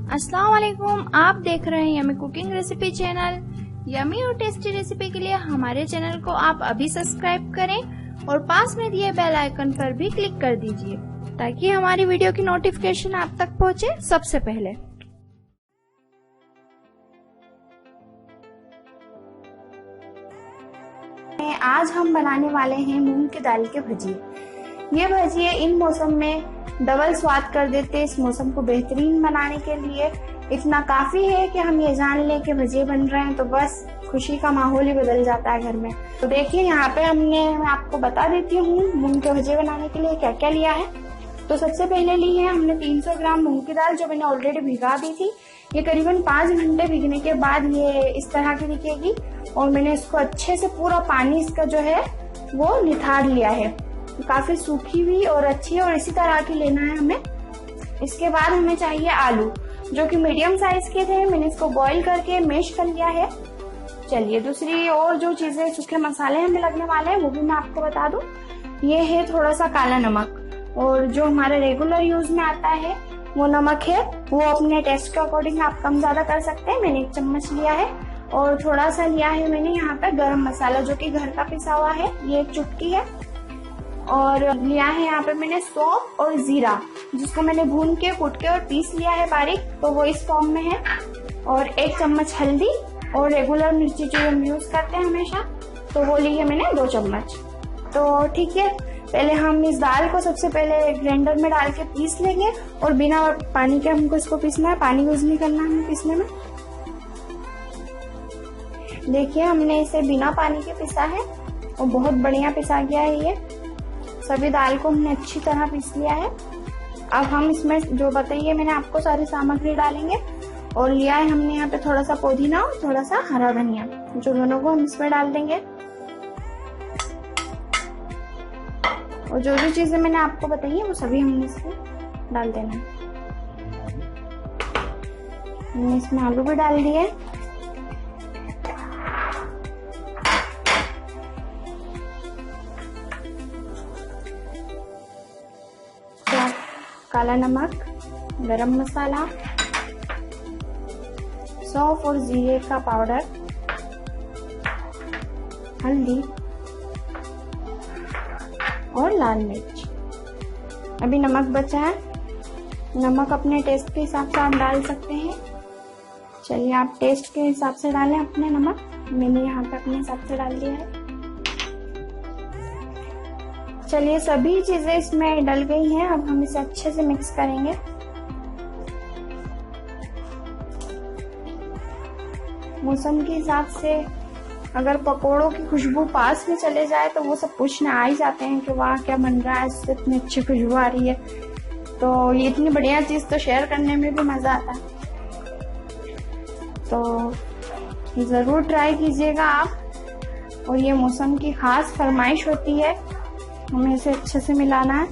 अस्सलाम वालेकुम, आप देख रहे हैं yummy cooking recipe channel. Yummy और टेस्टी रेसिपी के लिए हमारे चैनल को आप अभी सब्सक्राइब करें और पास में दिए बेल आइकन पर भी क्लिक कर दीजिए ताकि हमारी वीडियो की नोटिफिकेशन आप तक पहुंचे सबसे पहले। आज हम बनाने वाले हैं मूंग की दाल के भजिए। ये भजिए इन मौसम में डबल स्वाद कर देते। इस मौसम को बेहतरीन बनाने के लिए इतना काफी है कि हम ये जान लें कि भजिए बन रहे हैं तो बस खुशी का माहौल ही बदल जाता है घर में। तो देखिए यहाँ पे मैं आपको बता देती हूँ मूंग के भजिए बनाने के लिए क्या क्या लिया है। तो सबसे पहले ली है हमने 300 ग्राम मूंग की दाल, जो मैंने ऑलरेडी भिगा दी थी। ये करीबन 5 घंटे भिगने के बाद ये इस तरह की दिखेगी और मैंने इसको अच्छे से पूरा पानी इसका जो है वो निथार लिया है। काफी सूखी हुई और अच्छी और इसी तरह की लेना है हमें। इसके बाद हमें चाहिए आलू, जो कि मीडियम साइज के थे। मैंने इसको बॉईल करके मैश कर लिया है। चलिए दूसरी और जो चीजें सूखे मसाले हमें लगने वाले हैं वो भी मैं आपको बता दूं। ये है थोड़ा सा काला नमक, और जो हमारे रेगुलर यूज में आता है वो नमक है, वो अपने टेस्ट के अकॉर्डिंग आप कम ज्यादा कर सकते हैं। मैंने 1 चम्मच लिया है। और थोड़ा सा लिया है मैंने यहाँ पे गरम मसाला, जो कि घर का पिसा हुआ है, ये 1 चुटकी है। और लिया है यहाँ पे मैंने सौंफ और जीरा, जिसको मैंने भून के कूट के और पीस लिया है बारीक, तो वो इस फॉर्म में है। और 1 चम्मच हल्दी, और रेगुलर मिर्ची जो हम यूज करते हैं हमेशा, तो वो ली है मैंने 2 चम्मच। तो ठीक है, पहले हम इस दाल को सबसे पहले ग्राइंडर में डाल के पीस लेंगे और बिना पानी के हमको इसको पीसना है। पानी यूज नहीं करना है पीसने में। देखिए हमने इसे बिना पानी के पिसा है और बहुत बढ़िया पिसा गया है। ये सभी दाल को हमने अच्छी तरह पीस लिया है। अब हम इसमें जो बताइए मैंने आपको सारी सामग्री डालेंगे। और लिया है हमने यहाँ पे थोड़ा सा पुदीना और थोड़ा सा हरा धनिया, जो दोनों को हम इसमें डाल देंगे। और जो जो चीजें मैंने आपको बताई है वो सभी हमने इसमें डाल देना है। हमने इसमें आलू भी डाल दिए। काला नमक, गरम मसाला, सौंफ और जीरे का पाउडर, हल्दी और लाल मिर्च। अभी नमक बचा है। नमक अपने टेस्ट के हिसाब से आप डाल सकते हैं। चलिए आप टेस्ट के हिसाब से डालें अपने नमक। मैंने यहाँ पे अपने हिसाब से डाल दिया है। चलिए सभी चीजें इसमें डल गई हैं। अब हम इसे अच्छे से मिक्स करेंगे। मौसम के हिसाब से अगर पकोड़ों की खुशबू पास में चले जाए तो वो सब पूछने आ ही जाते हैं कि वाह क्या बन रहा है, इससे इतनी अच्छी खुशबू आ रही है। तो ये इतनी बढ़िया चीज तो शेयर करने में भी मजा आता है। तो जरूर ट्राई कीजिएगा आप। और ये मौसम की खास फरमाइश होती है, हमें इसे अच्छे से मिलाना है।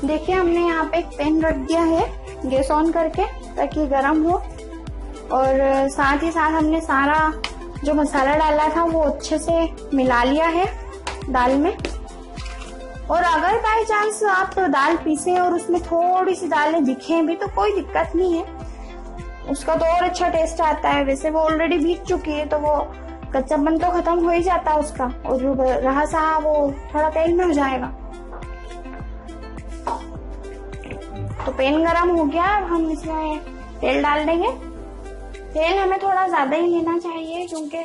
देखिए हमने यहाँ पे एक पैन रख दिया है गैस ऑन करके, ताकि गर्म हो। और साथ ही साथ हमने सारा जो मसाला डाला था वो अच्छे से मिला लिया है दाल में। और अगर बाई चांस आप तो दाल पीसे और उसमें थोड़ी सी दालें दिखें भी तो कोई दिक्कत नहीं है, उसका तो और अच्छा टेस्ट आता है। वैसे वो ऑलरेडी भीग चुकी है तो वो कच्चापन तो खत्म हो ही जाता है उसका, और जो रहा सहा वो थोड़ा तेल में हो जाएगा। तो पैन गरम हो गया। अब हम इसमें तेल डाल देंगे। तेल हमें थोड़ा ज्यादा ही लेना चाहिए, क्योंकि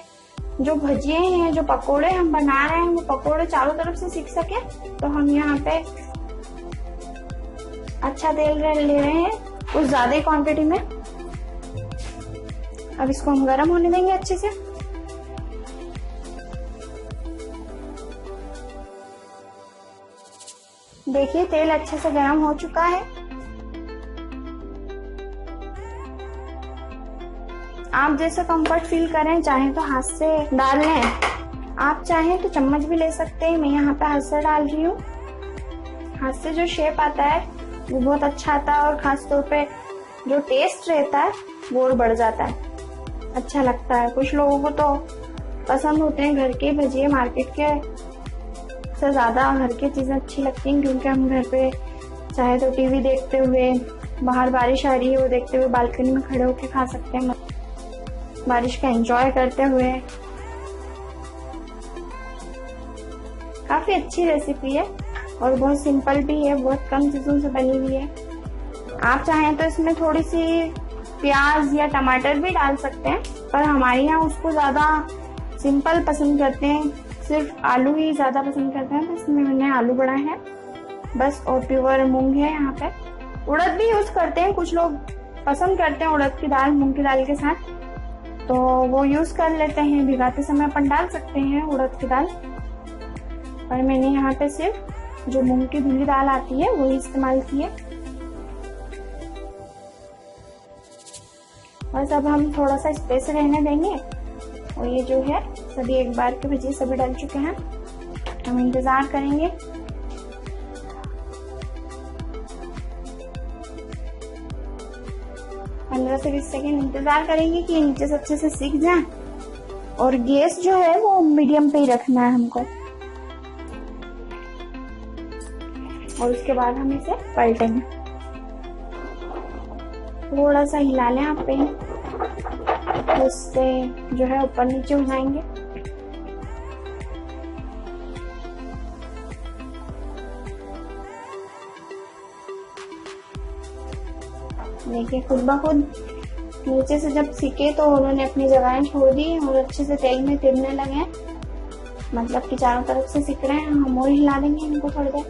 जो भजिए हैं, जो पकोड़े हम बना रहे हैं, वो पकोड़े चारों तरफ से सिक सके। तो हम यहाँ पे अच्छा तेल ले रहे हैं, कुछ ज्यादा ही क्वांटिटी में। अब इसको हम गरम होने देंगे अच्छे से। देखिए तेल अच्छे से गर्म हो चुका है। आप जैसे कंफर्ट फील करें, चाहे तो हाथ से डाल लें, आप चाहें तो चम्मच भी ले सकते हैं। मैं यहाँ पे हाथ से डाल रही हूँ। हाथ से जो शेप आता है वो बहुत अच्छा आता है, और खास तौर पे जो टेस्ट रहता है वो और बढ़ जाता है, अच्छा लगता है। कुछ लोगों को तो पसंद होते हैं घर के भजिए, मार्केट के सबसे ज़्यादा घर की चीज़ें अच्छी लगती हैं, क्योंकि हम घर पे चाहे तो टीवी देखते हुए, बाहर बारिश आ रही है वो देखते हुए बालकनी में खड़े होकर खा सकते हैं, बारिश का एंजॉय करते हुए। काफ़ी अच्छी रेसिपी है और बहुत सिंपल भी है, बहुत कम चीज़ों से बनी हुई है। आप चाहें तो इसमें थोड़ी सी प्याज या टमाटर भी डाल सकते हैं, पर हमारे यहाँ उसको ज़्यादा सिंपल पसंद करते हैं, सिर्फ आलू ही ज़्यादा पसंद करते हैं, तो इसमें मैंने आलू बढ़ाए हैं बस। और प्योर मूंग है यहाँ पे। उड़द भी यूज़ करते हैं, कुछ लोग पसंद करते हैं उड़द की दाल मूंग की दाल के साथ, तो वो यूज़ कर लेते हैं। भिगाते समय अपन डाल सकते हैं उड़द की दाल, पर मैंने यहाँ पे सिर्फ जो मूंग की धुली दाल आती है वही इस्तेमाल की है। बस अब हम थोड़ा सा स्पेस रहने देंगे। और ये जो है सभी एक बार के भजिए सभी डल चुके हैं, हम इंतजार करेंगे। पंद्रह से 20 सेकेंड इंतजार करेंगे कि नीचे से अच्छे से सीख जाए। और गैस जो है वो मीडियम पे ही रखना है हमको। और उसके बाद हम इसे पलटेंगे, थोड़ा सा हिला लें आप पेन, उससे जो है ऊपर नीचे हो जाएंगे। देखिए खुद ब खुद नीचे से जब सीखे तो उन्होंने अपनी जगहें छोड़ दी और अच्छे से तेल में तिलने लगे, मतलब कि चारों तरफ से सीख रहे हैं। हम और हिला देंगे इनको थोड़ी देर,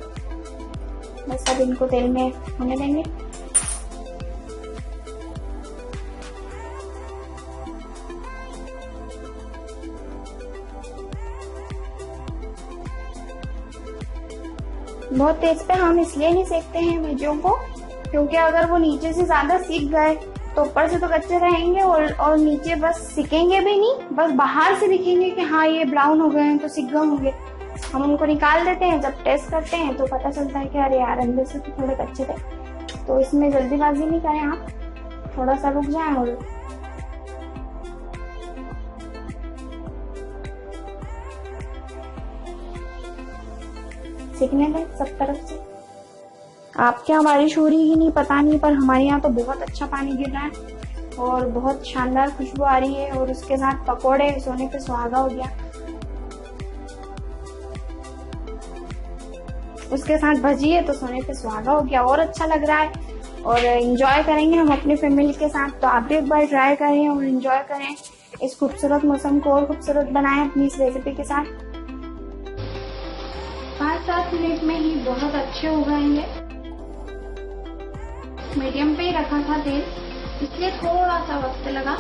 बस अब इनको तेल में होने देंगे। बहुत तेज पे हम इसलिए नहीं सेकते हैं भजियों को, क्योंकि अगर वो नीचे से ज्यादा सीख गए तो ऊपर से तो कच्चे रहेंगे और नीचे बस सिकेंगे भी नहीं, बस बाहर से दिखेंगे कि हाँ ये ब्राउन हो गए हैं तो सिक गए होंगे। हम उनको निकाल देते हैं, जब टेस्ट करते हैं तो पता चलता है कि अरे यार अंदर से तो थोड़े कच्चे थे। तो इसमें जल्दीबाजी नहीं करें आप, थोड़ा सा रुक जाए और सीखने दें सब तरफ से। आपके यहाँ बारिश हो रही है नहीं पता नहीं, पर हमारे यहाँ तो बहुत अच्छा पानी गिर रहा है और बहुत शानदार खुशबू आ रही है। और उसके साथ पकोड़े, सोने पे सुहागा हो गया। उसके साथ भजी है तो सोने पे सुहागा हो गया, और अच्छा लग रहा है। और एंजॉय करेंगे हम अपनी फैमिली के साथ। तो आप भी एक बार ट्राई करें और एंजॉय करें, इस खूबसूरत मौसम को और खूबसूरत बनाएं अपनी इस रेसिपी के साथ। 5-7 मिनट में ही बहुत अच्छे हो गए हैं। मीडियम पे ही रखा था तेल, इसलिए थोड़ा सा वक्त लगा,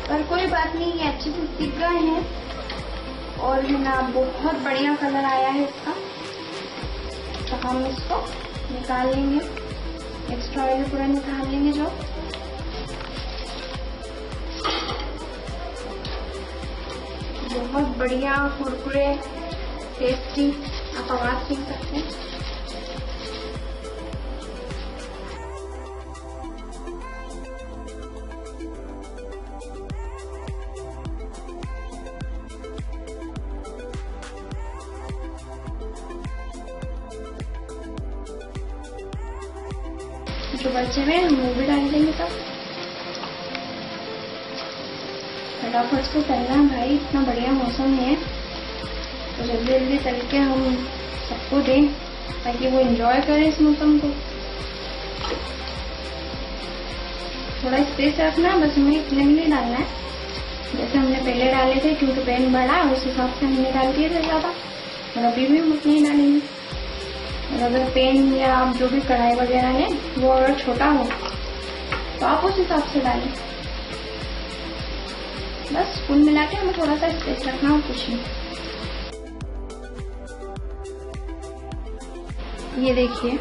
पर कोई बात नहीं, ये अच्छे से सीख गए हैं। और है ना बहुत बढ़िया कलर आया है इसका। तो हम इसको निकाल लेंगे, एक्स्ट्रा ऑयल पूरा निकाल लेंगे। जो बहुत बढ़िया कुरकुरे टेस्टी, आप आवाज सुन सकते हैं। जो बचे हुए हम वो भी डाल देंगे। तब फटाफट से तलना है भाई, इतना बढ़िया मौसम है तो जल्दी जल्दी तल के हम सबको दें ताकि वो एंजॉय करें इस मौसम को। थोड़ा स्पेस रखना, बस हमें इतने भी नहीं डालना है जैसे हमने पहले डाले थे, क्योंकि पैन बड़ा है उस हिसाब से हमने डाल दिए थे ज़्यादा, और अभी भी हम उतने ही डालेंगे। और अगर पैन या आप जो भी कढ़ाई वगैरह है वो अगर छोटा हो तो आप उस हिसाब से डालें। बस कुल मिला के हमें थोड़ा सा स्पेस रखना और कुछ नहीं। ये देखिए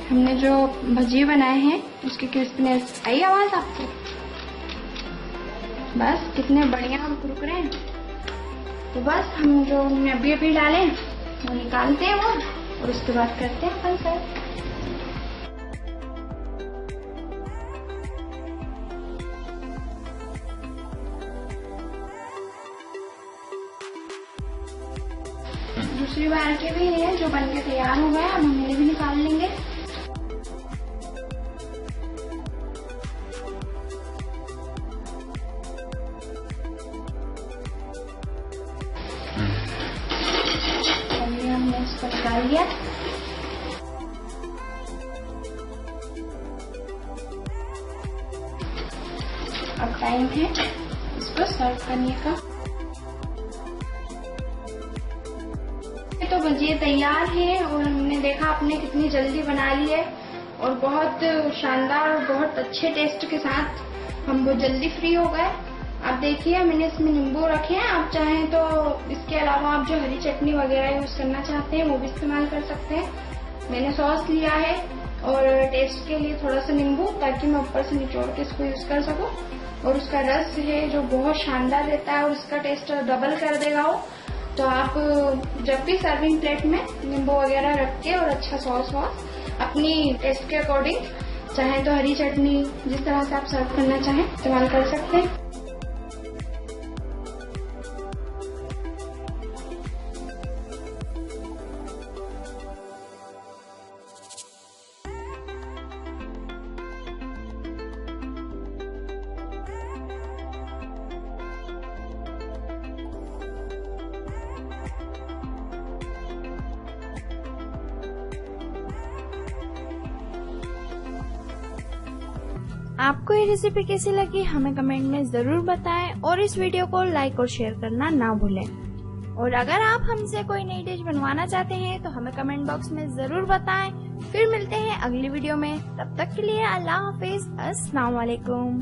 हमने जो भजिए बनाए हैं उसकी क्रिस्पीनेस आई आवाज आपको? बस कितने बढ़िया और कुरकुरे हैं। तो बस हम जो हमने अभी डाले वो निकालते हैं वो, और उसके बाद करते हैं फल सर्व। जो दूसरी बार के भी हैं जो बनके तैयार हो गए। अब हम इन्हें भी निकाल लेंगे। हमने इसको निकाल लिया। अब टाइम है इसको सर्व करने का। तो भजिए तैयार है और हमने देखा आपने कितनी जल्दी बना ली है और बहुत शानदार और बहुत अच्छे टेस्ट के साथ हम बहुत जल्दी फ्री हो गए। आप देखिए मैंने इसमें नींबू रखे हैं। आप चाहें तो इसके अलावा आप जो हरी चटनी वगैरह यूज करना चाहते हैं वो भी इस्तेमाल कर सकते हैं। मैंने सॉस लिया है और टेस्ट के लिए थोड़ा सा नींबू, ताकि मैं ऊपर से निचोड़ के इसको यूज कर सकूं। और उसका रस है जो बहुत शानदार रहता है और उसका टेस्ट डबल कर देगा वो। तो आप जब भी सर्विंग प्लेट में नींबू वगैरह रख के और अच्छा सॉस वॉस अपनी टेस्ट के अकॉर्डिंग, चाहे तो हरी चटनी जिस तरह से आप सर्व करना चाहें इस्तेमाल कर सकते हैं। आपको ये रेसिपी कैसी लगी हमें कमेंट में जरूर बताएं और इस वीडियो को लाइक और शेयर करना ना भूलें। और अगर आप हमसे कोई नई डिश बनवाना चाहते हैं तो हमें कमेंट बॉक्स में जरूर बताएं। फिर मिलते हैं अगली वीडियो में, तब तक के लिए अल्लाह हाफिज, अस्सलाम वालेकुम।